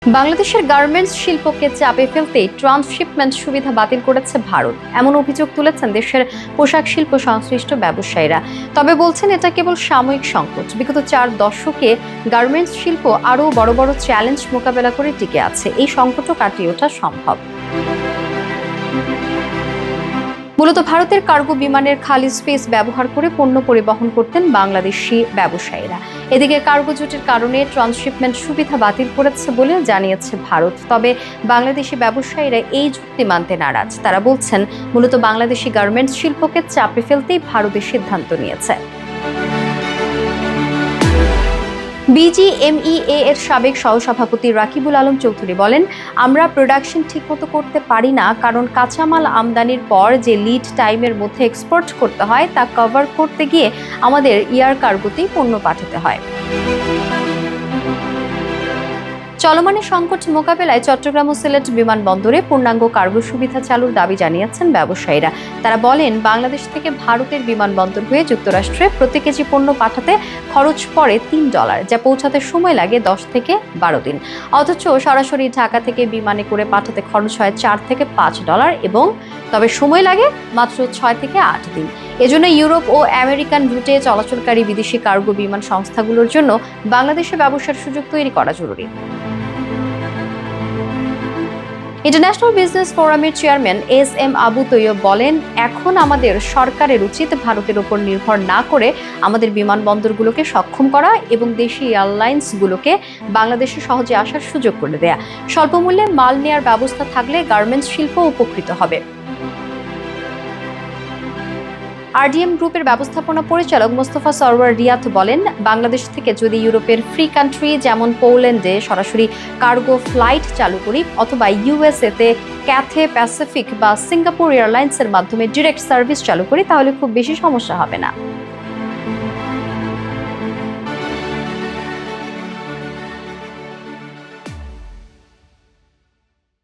বাংলাদেশের গার্মেন্টস শিল্পকে চাপে ফেলতে ট্রান্সশিপমেন্ট সুবিধা বাতিল করেছে ভারত, এমন অভিযোগ তুলেছেন দেশের পোশাক শিল্প সংশ্লিষ্ট ব্যবসায়ীরা। তবে বলছেন এটা কেবল সাময়িক সংকট। বিগত 4 দশকে গার্মেন্টস শিল্প আরও বড় বড় চ্যালেঞ্জ মোকাবেলা করে টিকে আছে। এই সংকটও কাটিয়ে ওঠা সম্ভব। মূলত ভারতের কার্গো বিমানের খালি স্পেস ব্যবহার করে পণ্য পরিবহন করতেন বাংলাদেশি ব্যবসায়ীরা। এদিকে কার্গো জুটের কারণে ট্রান্সশিপমেন্ট সুবিধা বাতিল করেছে বলে জানিয়েছে ভারত। তবে বাংলাদেশি ব্যবসায়ীরা এই যুক্তি মানতে নারাজ। তারা বলছেন, মূলত বাংলাদেশি গার্মেন্টস শিল্পকে চাপে ফেলতেই ভারতের সিদ্ধান্ত নিয়েছে। বিজিএমইএ এর সাবেক সহসভাপতি রাকিবুল আলম চৌধুরী বলেন, আমরা প্রোডাকশন ঠিকমতো করতে পারি না, কারণ কাঁচামাল আমদানির পর যে লিড টাইমের মধ্যে এক্সপোর্ট করতে হয় তা কভার করতে গিয়ে আমাদের এয়ার কার্গোতেই পণ্য পাঠাতে হয়। চলমান সংকট মোকাবেলায় চট্টগ্রাম ও সিলেট বিমানবন্দরে পূর্ণাঙ্গ কার্গো সুবিধা চালুর দাবি জানিয়েছেন ব্যবসায়ীরা। তারা বলেন, বাংলাদেশ থেকে ভারতের বিমানবন্দর হয়ে যুক্তরাষ্ট্রে প্রতি কেজি পণ্য পাঠাতে খরচ পড়ে $3, যা পৌঁছাতে সময় লাগে 10 থেকে 12 দিন। অথচ সরাসরি ঢাকা থেকে বিমানে করে পাঠাতে খরচ হয় $4 থেকে $5 এবং তবে সময় লাগে মাত্র 6 থেকে 8 দিন। এজন্য ইউরোপ ও আমেরিকান রুটে চলাচলকারী বিদেশি কার্গো বিমান সংস্থাগুলোর জন্য বাংলাদেশে ব্যবসার সুযোগ তৈরি করা জরুরি। ইন্টারন্যাশনাল বিজনেস ফোরামের চেয়ারম্যান এস.এম. আবু তৈয়ব বলেন, এখন আমাদের সরকারের উচিত ভারতের উপর নির্ভর না করে আমাদের বিমানবন্দরগুলোকে সক্ষম করা এবং দেশি এয়ারলাইন্সগুলোকে বাংলাদেশে সহজে আসার সুযোগ করে দেয়া। স্বল্প মূল্যে মাল নেয়ার ব্যবস্থা থাকলে গার্মেন্টস শিল্প উপকৃত হবে। আরডিএম গ্রুপের ব্যবস্থাপনা পরিচালক মোস্তফা সরওয়ার রিয়াদ বলেন, বাংলাদেশ থেকে যদি ইউরোপের ফ্রি কান্ট্রি যেমন পোল্যান্ডে সরাসরি কার্গো ফ্লাইট চালু করি অথবা ইউএসএতে ক্যাথে প্যাসিফিক বা সিঙ্গাপুর এয়ারলাইন্সের মাধ্যমে ডিরেক্ট সার্ভিস চালু করি, তাহলে খুব বেশি সমস্যা হবে না।